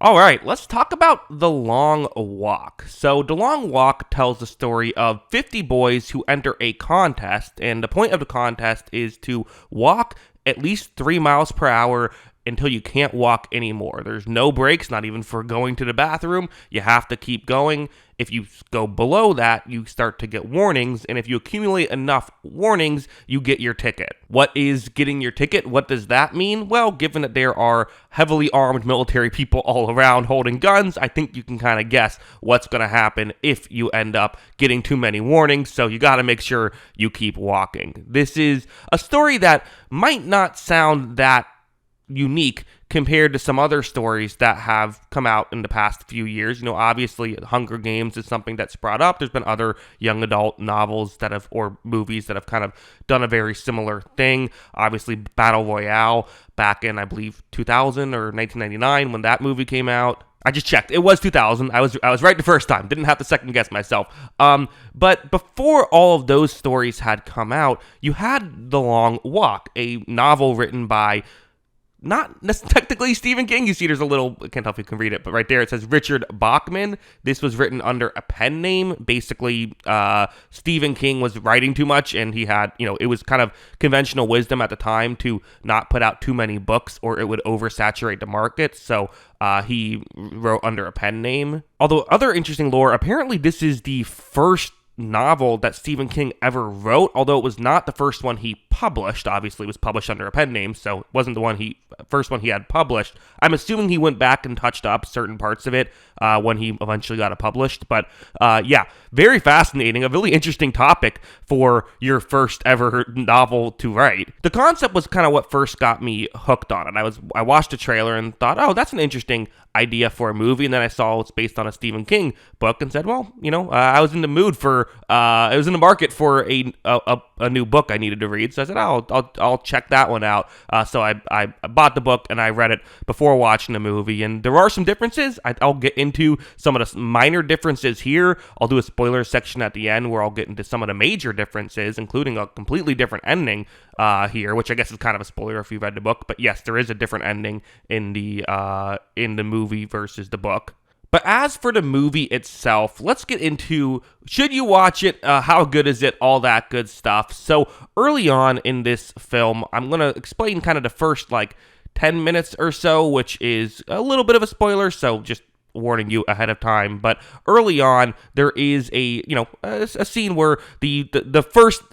All right, let's talk about The Long Walk. So, The Long Walk tells the story of 50 boys who enter a contest, and the point of the contest is to walk at least 3 miles per hour until you can't walk anymore. There's no breaks, not even for going to the bathroom. You have to keep going. If you go below that, you start to get warnings, and if you accumulate enough warnings, you get your ticket. What is getting your ticket? What does that mean? Well, given that there are heavily armed military people all around holding guns, I think you can kind of guess what's going to happen if you end up getting too many warnings, so you got to make sure you keep walking. This is a story that might not sound that unique compared to some other stories that have come out in the past few years. You know, obviously Hunger Games is something that's brought up. There's been other young adult novels that have, or movies that have kind of done a very similar thing. Obviously Battle Royale back in, I believe, 2000 or 1999 when that movie came out. I just checked. It was 2000. I was right the first time. Didn't have to second guess myself. But before all of those stories had come out, you had The Long Walk, a novel written by not technically Stephen King. You see there's a little, I can't tell if you can read it, but right there it says Richard Bachman. This was written under a pen name. Basically, Stephen King was writing too much, and he had, it was kind of conventional wisdom at the time to not put out too many books or it would oversaturate the market. So he wrote under a pen name. Although other interesting lore, apparently this is the first novel that Stephen King ever wrote, although it was not the first one he published. Obviously it was published under a pen name, so it wasn't the first one he had published. I'm assuming he went back and touched up certain parts of it when he eventually got it published. But yeah, very fascinating, a really interesting topic for your first ever novel to write. The concept was kind of what first got me hooked on it. I watched a trailer and thought, oh, that's an interesting idea for a movie, and then I saw it's based on a Stephen King book and said, well, I was in the mood for I was in the market for a new book I needed to read, so I said, I'll check that one out. So I bought the book and I read it before watching the movie, and there are some differences. I'll get into some of the minor differences here. I'll do a spoiler section at the end where I'll get into some of the major differences, including a completely different ending here, which I guess is kind of a spoiler if you've read the book. But yes, there is a different ending in the movie versus the book. But as for the movie itself, let's get into, should you watch it, how good is it, all that good stuff. So early on in this film, I'm going to explain kind of the first 10 minutes or so, which is a little bit of a spoiler, so just warning you ahead of time. But early on, there is a scene where the first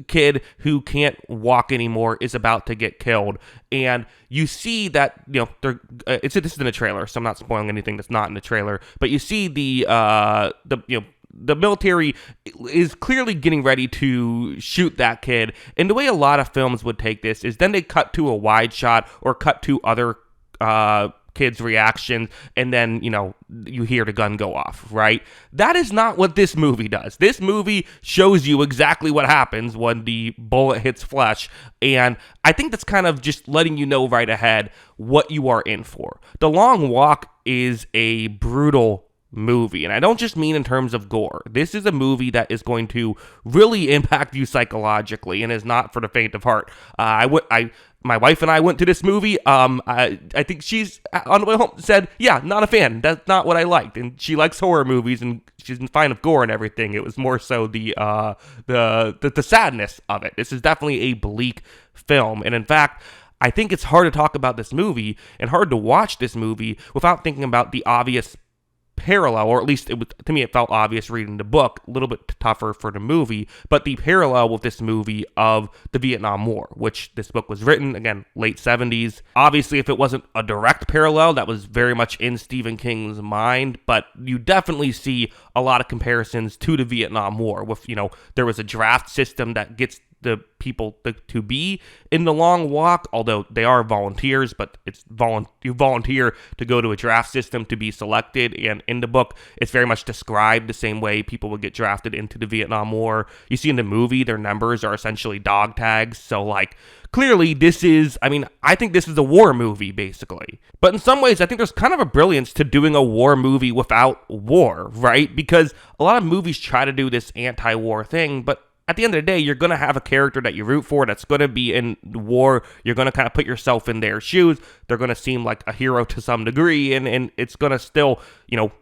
kid who can't walk anymore is about to get killed, and you see that this is in a trailer, so I'm not spoiling anything that's not in the trailer, but you see the military is clearly getting ready to shoot that kid, and the way a lot of films would take this is then they cut to a wide shot or cut to other kids' reactions, and then, you hear the gun go off, right? That is not what this movie does. This movie shows you exactly what happens when the bullet hits flesh, and I think that's kind of just letting you know right ahead what you are in for. The Long Walk is a brutal movie, and I don't just mean in terms of gore. This is a movie that is going to really impact you psychologically and is not for the faint of heart. My wife and I went to this movie. I think she's on the way home said, yeah, not a fan. That's not what I liked. And she likes horror movies and she's fine with gore and everything. It was more so the sadness of it. This is definitely a bleak film. And in fact, I think it's hard to talk about this movie and hard to watch this movie without thinking about the obvious parallel, or at least to me it felt obvious reading the book, a little bit tougher for the movie, but the parallel with this movie of the Vietnam War, which this book was written, again, late 70s. Obviously, if it wasn't a direct parallel, that was very much in Stephen King's mind, but you definitely see a lot of comparisons to the Vietnam War with, there was a draft system that gets the people to be in the Long Walk, although they are volunteers, but it's you volunteer to go to a draft system to be selected, and in the book, it's very much described the same way people would get drafted into the Vietnam War. You see in the movie, their numbers are essentially dog tags, so clearly this is, I think this is a war movie, basically. But in some ways, I think there's kind of a brilliance to doing a war movie without war, right? Because a lot of movies try to do this anti-war thing, but at the end of the day, you're going to have a character that you root for that's going to be in war. You're going to kind of put yourself in their shoes. They're going to seem like a hero to some degree, and it's going to still,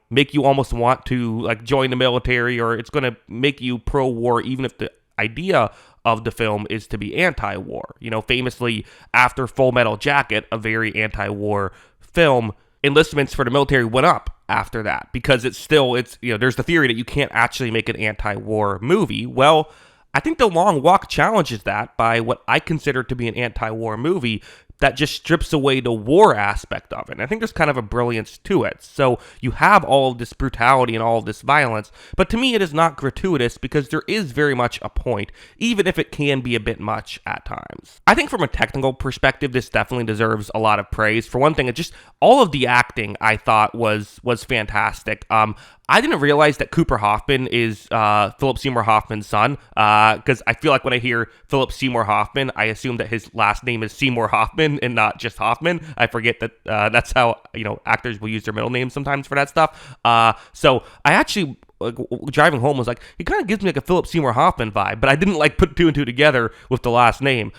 make you almost want to like join the military, or it's going to make you pro-war, even if the idea of the film is to be anti-war. Famously, after Full Metal Jacket, a very anti-war film, enlistments for the military went up after that, because there's the theory that you can't actually make an anti-war movie. Well, I think The Long Walk challenges that by what I consider to be an anti-war movie that just strips away the war aspect of it. And I think there's kind of a brilliance to it. So you have all of this brutality and all of this violence, but to me it is not gratuitous, because there is very much a point, even if it can be a bit much at times. I think from a technical perspective, this definitely deserves a lot of praise. For one thing, it just, all of the acting I thought was fantastic. I didn't realize that Cooper Hoffman is Philip Seymour Hoffman's son, because I feel like when I hear Philip Seymour Hoffman, I assume that his last name is Seymour Hoffman and not just Hoffman. I forget that that's how actors will use their middle names sometimes for that stuff. So I actually, driving home, was like, he kind of gives me like a Philip Seymour Hoffman vibe, but I didn't like put two and two together with the last name.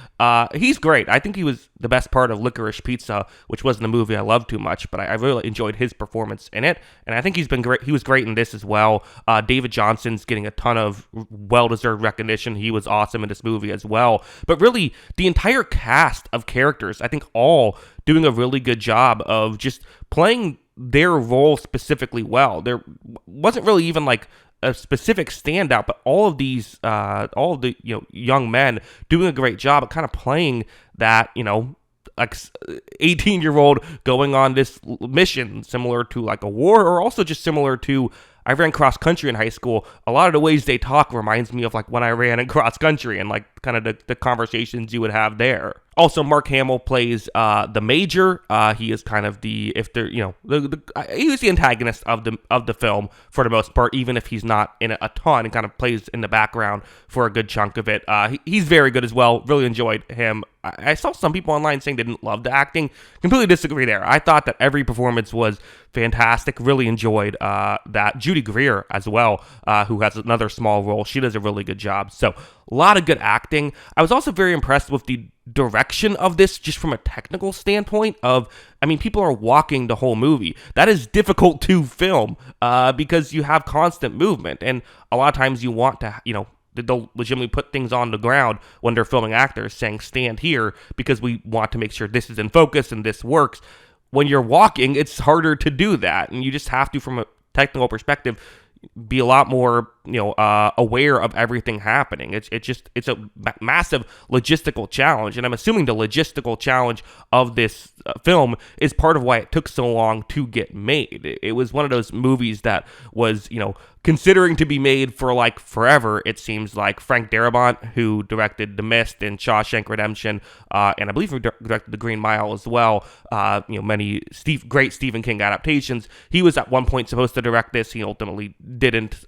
He's great. I think he was the best part of Licorice Pizza, which wasn't a movie I loved too much, but I really enjoyed his performance in it, and I think he's been great. He was great in this as well. David Johnson's getting a ton of well-deserved recognition. He was awesome in this movie as well. But really, the entire cast of characters, I think all doing a really good job of just playing their role specifically well. There wasn't really even like a specific standout, but all of these, all of the young men doing a great job at kind of playing that, like 18-year-old going on this mission, similar to like a war, or also just similar to, I ran cross country in high school. A lot of the ways they talk reminds me of like when I ran in cross country, and like kind of the conversations you would have there. Also, Mark Hamill plays the Major. He is kind of he was the antagonist of the film for the most part, even if he's not in it a ton, and kind of plays in the background for a good chunk of it. He's very good as well. Really enjoyed him. I saw some people online saying they didn't love the acting. Completely disagree there. I thought that every performance was fantastic. Really enjoyed that. Judy Greer as well, who has another small role. She does a really good job. So a lot of good acting. I was also very impressed with the direction of this, just from a technical standpoint people are walking the whole movie. That is difficult to film because you have constant movement, and a lot of times you want to, they'll legitimately put things on the ground when they're filming actors, saying stand here because we want to make sure this is in focus and this works. When you're walking, it's harder to do that, and you just have to, from a technical perspective, be a lot more aware of everything happening. It's a massive logistical challenge, and I'm assuming the logistical challenge of this film is part of why it took so long to get made. It was one of those movies that was considering to be made for like forever. It seems like Frank Darabont, who directed The Mist and Shawshank Redemption, and I believe he directed The Green Mile as well. Many great Stephen King adaptations. He was at one point supposed to direct this. He ultimately didn't.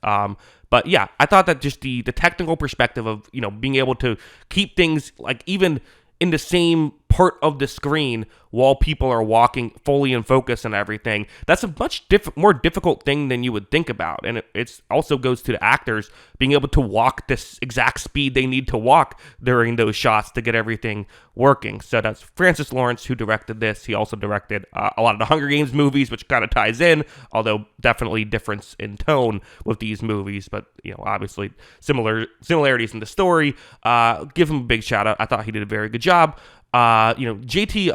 But yeah, I thought that just the technical perspective of, being able to keep things like even in the same part of the screen while people are walking fully in focus and everything, that's a much more difficult thing than you would think about. And it also goes to the actors being able to walk this exact speed they need to walk during those shots to get everything working. So that's Francis Lawrence who directed this. He also directed a lot of the Hunger Games movies, which kind of ties in, although definitely difference in tone with these movies, but obviously similarities in the story. Give him a big shout out. I thought he did a very good job. J.T.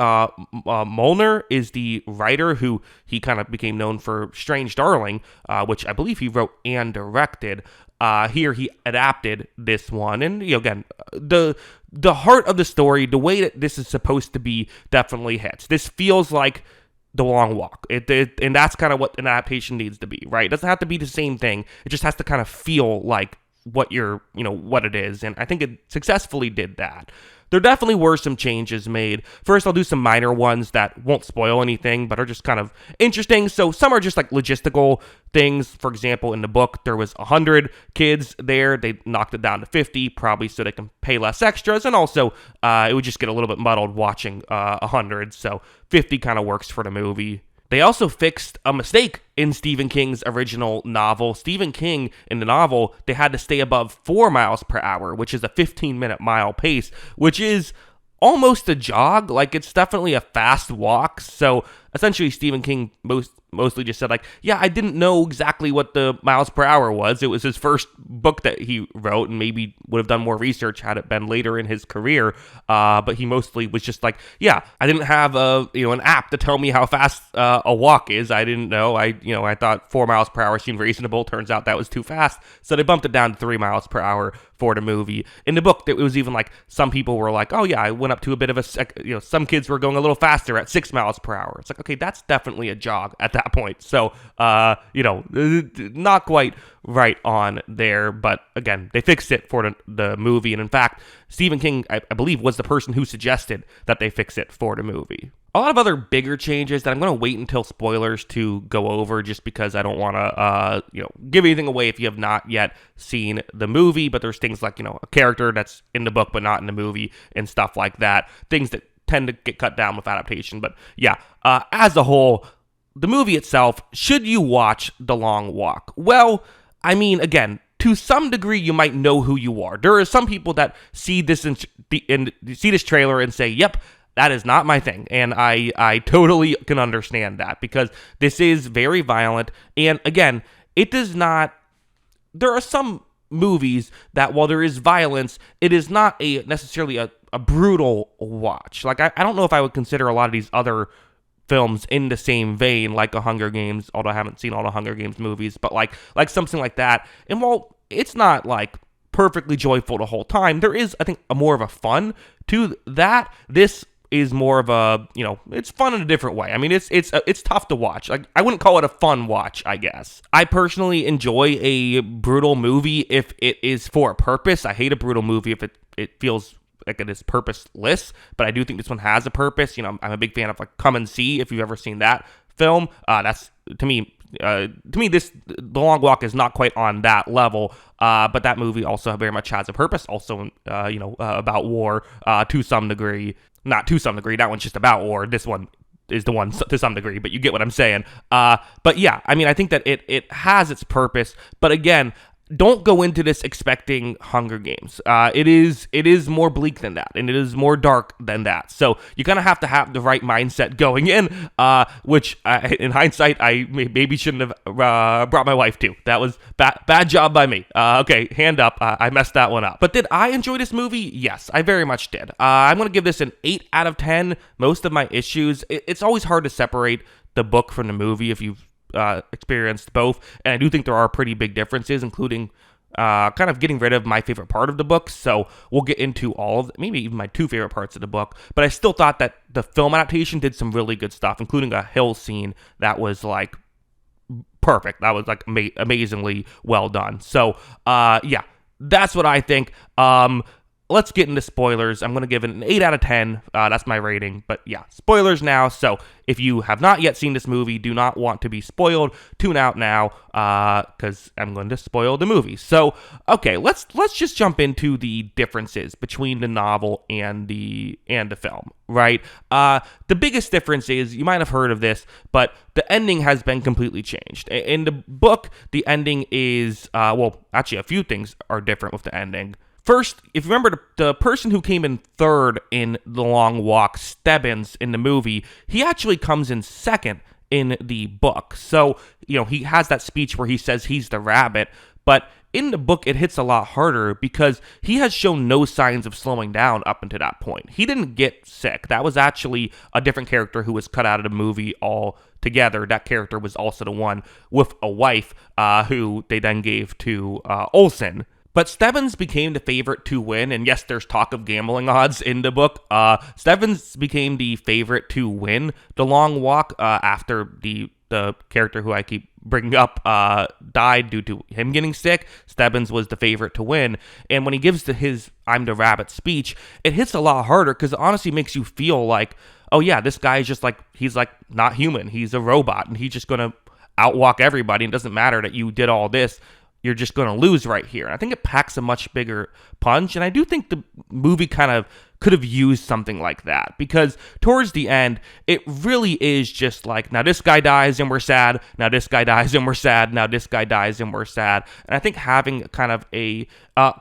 Molnar is the writer who he kind of became known for Strange Darling, which I believe he wrote and directed. Here he adapted this one, and again, the heart of the story, the way that this is supposed to be, definitely hits. This feels like The Long Walk, and that's kind of what an adaptation needs to be, right? It doesn't have to be the same thing. It just has to kind of feel like what what it is, and I think it successfully did that. There definitely were some changes made. First, I'll do some minor ones that won't spoil anything, but are just kind of interesting. So some are just like logistical things. For example, in the book, there was 100 kids there. They knocked it down to 50, probably so they can pay less extras. And also, it would just get a little bit muddled watching 100. So 50 kind of works for the movie. They also fixed a mistake in Stephen King's original novel. Stephen King, in the novel, they had to stay above 4 miles per hour, which is a 15-minute mile pace, which is almost a jog. Like, it's definitely a fast walk. So essentially, Stephen King mostly just said, like, yeah, I didn't know exactly what the miles per hour was. It was his first book that he wrote, and maybe would have done more research had it been later in his career. But he mostly was just like, yeah, I didn't have an app to tell me how fast a walk is. I didn't know. I thought 4 miles per hour seemed reasonable. Turns out that was too fast, so they bumped it down to 3 miles per hour for the movie. In the book, it was even like some people were like, oh yeah, I went up to a bit of some kids were going a little faster at 6 miles per hour. It's like, okay, that's definitely a jog at that point. So, not quite right on there. But again, they fixed it for the movie. And in fact, Stephen King, I believe, was the person who suggested that they fix it for the movie. A lot of other bigger changes that I'm going to wait until spoilers to go over, just because I don't want to, give anything away if you have not yet seen the movie. But there's things like, a character that's in the book but not in the movie and stuff like that. Things that tend to get cut down with adaptation. But yeah, as a whole, the movie itself, should you watch The Long Walk? Well, I mean, again, to some degree, you might know who you are. There are some people that see this see this trailer and say, yep, that is not my thing. And I totally can understand that, because this is very violent. And again, it does not... There are some movies that, while there is violence, it is not necessarily a brutal watch. Like, I don't know if I would consider a lot of these other films in the same vein, like a Hunger Games, although I haven't seen all the Hunger Games movies, but like something like that. And while it's not like perfectly joyful the whole time, there is, I think, a more of a fun to that. This is more of a, it's fun in a different way. I mean, it's tough to watch. Like, I wouldn't call it a fun watch, I guess. I personally enjoy a brutal movie if it is for a purpose. I hate a brutal movie if it feels like it is purposeless, but I do think this one has a purpose. I'm a big fan of like Come and See, if you've ever seen that film. That's to me, The Long Walk is not quite on that level, but that movie also very much has a purpose. Also, about war to some degree. Not to some degree. That one's just about war. This one is the one to some degree, but you get what I'm saying. But yeah, I mean, I think that it has its purpose, but again, don't go into this expecting Hunger Games. It is more bleak than that, and it is more dark than that. So you kind of have the right mindset going in, which in hindsight, I maybe shouldn't have brought my wife to. That was bad job by me. Okay, hand up. I messed that one up. But did I enjoy this movie? Yes, I very much did. I'm going to give this an 8 out of 10. Most of my issues, it's always hard to separate the book from the movie if you've experienced both, and I do think there are pretty big differences, including kind of getting rid of my favorite part of the book. So we'll get into all of maybe even my 2 favorite parts of the book, but I still thought that the film adaptation did some really good stuff, including a hill scene that was like perfect. That was like amazingly well done. So yeah, that's what I think. Let's get into spoilers. I'm going to give it an 8 out of 10. That's my rating. But yeah, spoilers now. So if you have not yet seen this movie, do not want to be spoiled, tune out now, because I'm going to spoil the movie. So, okay, let's just jump into the differences between the novel and the film, right? The biggest difference is, you might have heard of this, but the ending has been completely changed. In the book, the ending is, actually a few things are different with the ending. First, if you remember, the person who came in third in The Long Walk, Stebbins, in the movie, he actually comes in second in the book. So, he has that speech where he says he's the rabbit, but in the book, it hits a lot harder because he has shown no signs of slowing down up until that point. He didn't get sick. That was actually a different character who was cut out of the movie altogether. That character was also the one with a wife who they then gave to Olsen. But Stebbins became the favorite to win, and yes, there's talk of gambling odds in the book. Stebbins became the favorite to win The Long Walk after the character who I keep bringing up died due to him getting sick. Stebbins was the favorite to win, and when he gives his "I'm the Rabbit" speech, it hits a lot harder because it honestly makes you feel like, oh yeah, this guy is just like, he's like not human. He's a robot, and he's just gonna outwalk everybody. It doesn't matter that you did all this. you're just going to lose right here. And I think it packs a much bigger punch, and I do think the movie kind of could have used something like that, because towards the end, it really is just like, now this guy dies and we're sad, now this guy dies and we're sad, now this guy dies and we're sad. And I think having kind of a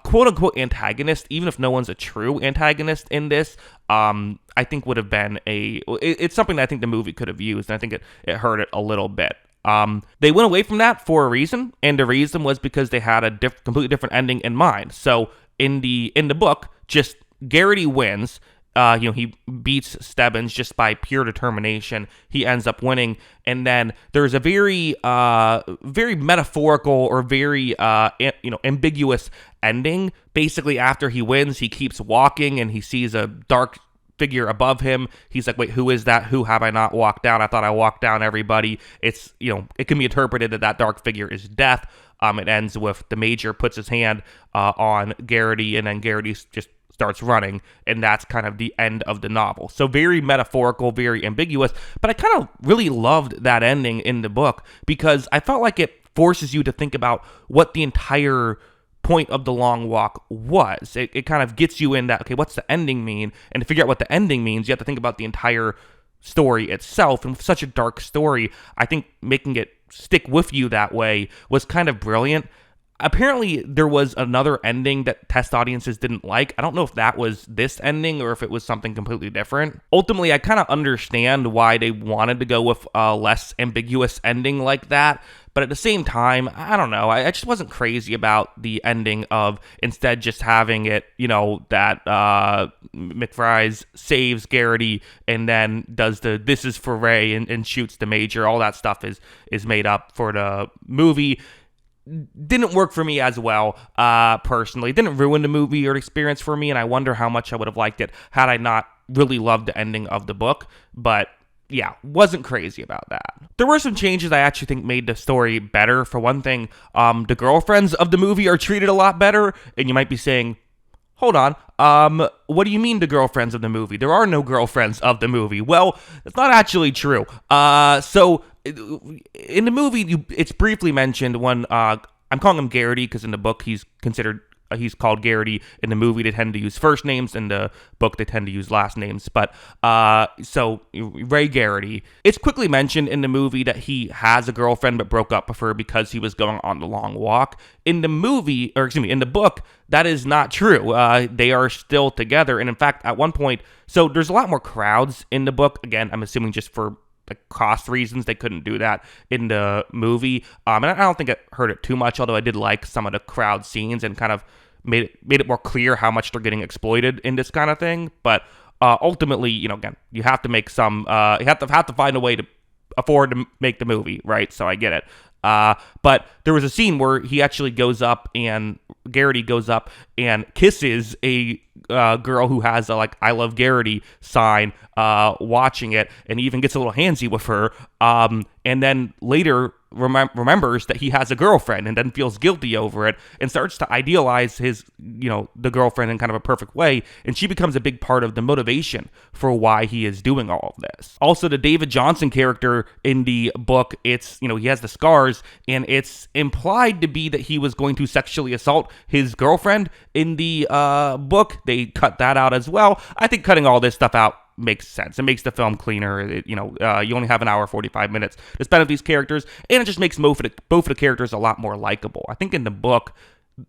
quote-unquote antagonist, even if no one's a true antagonist in this, I think would have been it's something that I think the movie could have used, and I think it hurt it a little bit. They went away from that for a reason, and the reason was because they had a completely different ending in mind. So in the book, just Garrity wins. He beats Stebbins just by pure determination. He ends up winning, and then there's a very metaphorical or very ambiguous ending. Basically, after he wins, he keeps walking and he sees a dark figure above him. He's like, wait, who is that? Who have I not walked down? I thought I walked down everybody. It's, it can be interpreted that dark figure is death. It ends with the Major puts his hand on Garrity, and then Garrity just starts running, and that's kind of the end of the novel. So very metaphorical, very ambiguous, but I kind of really loved that ending in the book, because I felt like it forces you to think about what the entire point of The Long Walk was. It kind of gets you in that, okay, what's the ending mean? And to figure out what the ending means, you have to think about the entire story itself. And with such a dark story, I think making it stick with you that way was kind of brilliant. Apparently, there was another ending that test audiences didn't like. I don't know if that was this ending or if it was something completely different. Ultimately, I kind of understand why they wanted to go with a less ambiguous ending like that. But at the same time, I don't know. I just wasn't crazy about the ending of instead just having it, that McFries saves Garrity and then does the "this is for Ray" and shoots the Major. All that stuff is made up for the movie. Didn't work for me as well, personally. Didn't ruin the movie or experience for me, and I wonder how much I would have liked it had I not really loved the ending of the book. But yeah, wasn't crazy about that. There were some changes I actually think made the story better. For one thing, the girlfriends of the movie are treated a lot better, and you might be saying, hold on, what do you mean the girlfriends of the movie? There are no girlfriends of the movie. Well, that's not actually true. So in the movie, it's briefly mentioned when, I'm calling him Garrity because in the book he's called Garrity. In the movie, they tend to use first names. In the book, they tend to use last names. But, so, Ray Garrity. It's quickly mentioned in the movie that he has a girlfriend but broke up with her because he was going on the long walk. In the in the book, that is not true. They are still together. And in fact, at one point, so there's a lot more crowds in the book. Again, I'm assuming just for cost reasons, they couldn't do that in the movie. And I don't think it hurt it too much, although I did like some of the crowd scenes and kind of made it more clear how much they're getting exploited in this kind of thing. But ultimately, again, you have to make some, you have to find a way to afford to make the movie, right? So I get it. But there was a scene where he actually Garrity goes up and kisses a girl who has a "I love Garrity" sign watching it, and he even gets a little handsy with her, and then later remembers that he has a girlfriend and then feels guilty over it and starts to idealize the girlfriend in kind of a perfect way, and she becomes a big part of the motivation for why he is doing all of this. Also, the David Johnson character in the book, it's, he has the scars, and it's implied to be that he was going to sexually assault his girlfriend in the book. They cut that out as well. I think cutting all this stuff out makes sense. It makes the film cleaner. You only have an hour 45 minutes to spend with these characters, and it just makes both of the characters a lot more likable. I think in the book,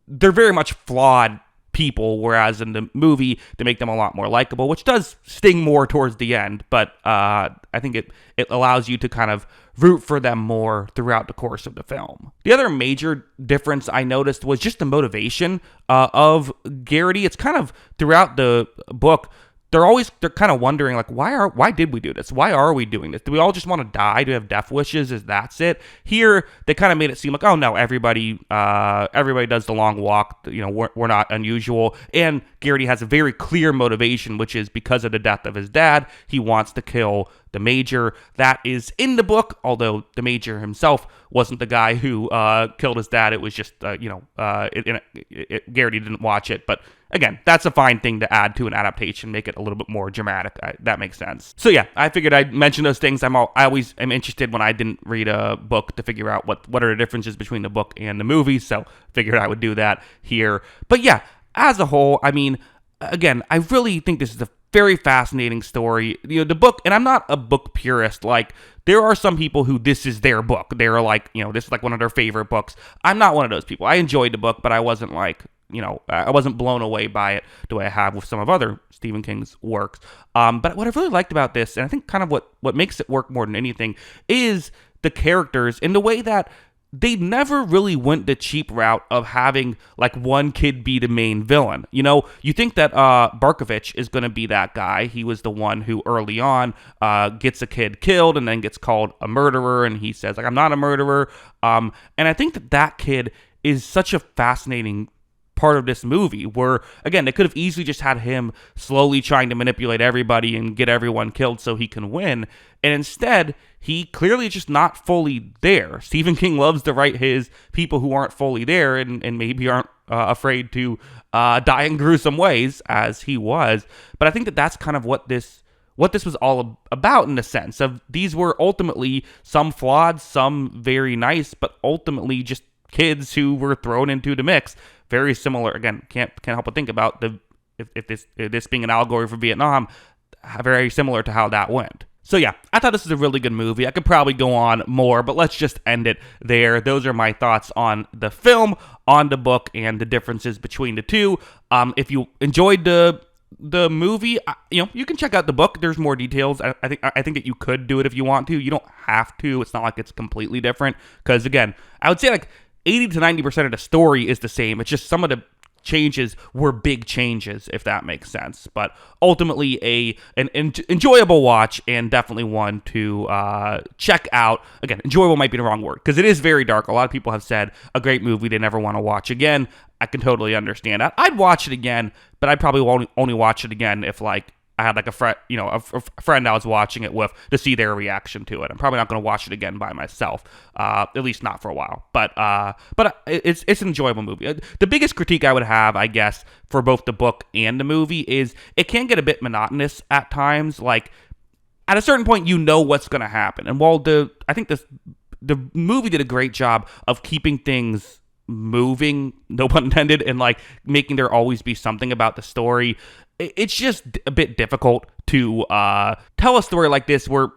they're very much flawed people, whereas in the movie, they make them a lot more likable, which does sting more towards the end, but I think it allows you to kind of root for them more throughout the course of the film. The other major difference I noticed was just the motivation of Garrity. It's kind of throughout the book, they're kind of wondering, why did we do this? Why are we doing this? Do we all just want to die? Do we have death wishes? That's it? Here, they kind of made it seem like, oh no, everybody does the long walk. We're not unusual. And Garrity has a very clear motivation, which is because of the death of his dad, he wants to kill the Major that is in the book, although the Major himself wasn't the guy who killed his dad. It was just, Garrity didn't watch it. But again, that's a fine thing to add to an adaptation, make it a little bit more dramatic. That makes sense. So yeah, I figured I'd mention those things. I always am interested when I didn't read a book to figure out what are the differences between the book and the movie. So figured I would do that here. But yeah, as a whole, I mean, again, I really think this is a very fascinating story. The book, and I'm not a book purist. Like, there are some people who this is their book. They're like, this is like one of their favorite books. I'm not one of those people. I enjoyed the book, but I wasn't like, I wasn't blown away by it the way I have with some of other Stephen King's works. But what I really liked about this, and I think kind of what makes it work more than anything, is the characters in the way that they never really went the cheap route of having like one kid be the main villain. You think that Barkovich is going to be that guy. He was the one who early on gets a kid killed and then gets called a murderer, and he says like, I'm not a murderer. And I think that kid is such a fascinating part of this movie where, again, they could have easily just had him slowly trying to manipulate everybody and get everyone killed so he can win. And instead, he clearly is just not fully there. Stephen King loves to write his people who aren't fully there and maybe aren't afraid to die in gruesome ways, as he was. But I think that that's kind of what this was all about, in the sense of these were ultimately some flawed, some very nice, but ultimately just kids who were thrown into the mix. Very similar. Again, can't help but think about if this being an allegory for Vietnam, very similar to how that went. So yeah, I thought this was a really good movie. I could probably go on more, but let's just end it there. Those are my thoughts on the film, on the book, and the differences between the two. If you enjoyed the movie, you can check out the book. There's more details. I think that you could do it if you want to. You don't have to. It's not like it's completely different. Because again, I would say like 80 to 90% of the story is the same. It's just some of the changes were big changes, if that makes sense. But ultimately an enjoyable watch, and definitely one to check out. Again, enjoyable might be the wrong word, because it is very dark. A lot of people have said a great movie they never want to watch again. I can totally understand that. I'd watch it again, but I'd probably only watch it again if like I had like a friend, a friend I was watching it with, to see their reaction to it. I'm probably not going to watch it again by myself, at least not for a while. But it's an enjoyable movie. The biggest critique I would have, I guess, for both the book and the movie is it can get a bit monotonous at times. Like at a certain point, you know what's going to happen. And while I think the movie did a great job of keeping things moving, no pun intended, and like making there always be something about the story, it's just a bit difficult to tell a story like this where,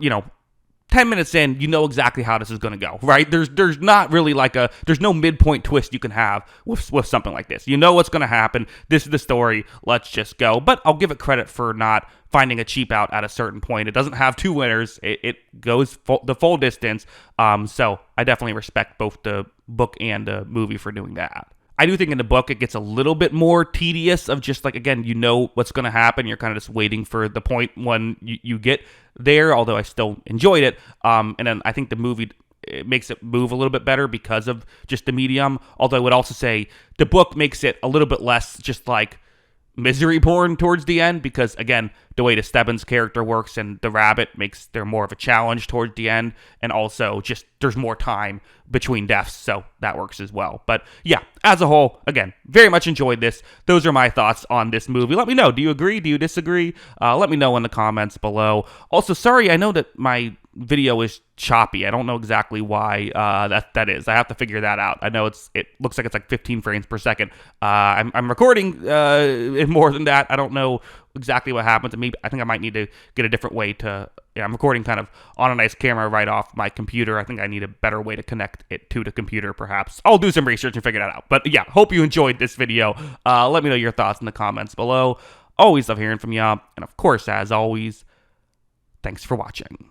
10 minutes in, you know exactly how this is going to go, right? There's not really like there's no midpoint twist you can have with something like this. You know what's going to happen. This is the story. Let's just go. But I'll give it credit for not finding a cheap out at a certain point. It doesn't have two winners. It goes the full distance. So I definitely respect both the book and the movie for doing that. I do think in the book it gets a little bit more tedious of just like, again, you know what's going to happen. You're kind of just waiting for the point when you get there, although I still enjoyed it. And then I think the movie, it makes it move a little bit better because of just the medium. Although I would also say the book makes it a little bit less just like misery porn towards the end, because again, the way the Stebbins character works and the rabbit makes there more of a challenge towards the end, and also just there's more time between deaths, so that works as well. But yeah, as a whole, again, very much enjoyed this. Those are my thoughts on this movie. Let me know, do you agree, do you disagree? Let me know in the comments below. Also, sorry, I know that my video is choppy. I don't know exactly why that is. I have to figure that out. I know it looks like it's like 15 frames per second. I'm recording in more than that. I don't know exactly what happens. Maybe I think I might need to get a different way to. Yeah, I'm recording kind of on a nice camera right off my computer. I think I need a better way to connect it to the computer, perhaps. I'll do some research and figure that out. But yeah, hope you enjoyed this video. Let me know your thoughts in the comments below. Always love hearing from you. And of course, as always, thanks for watching.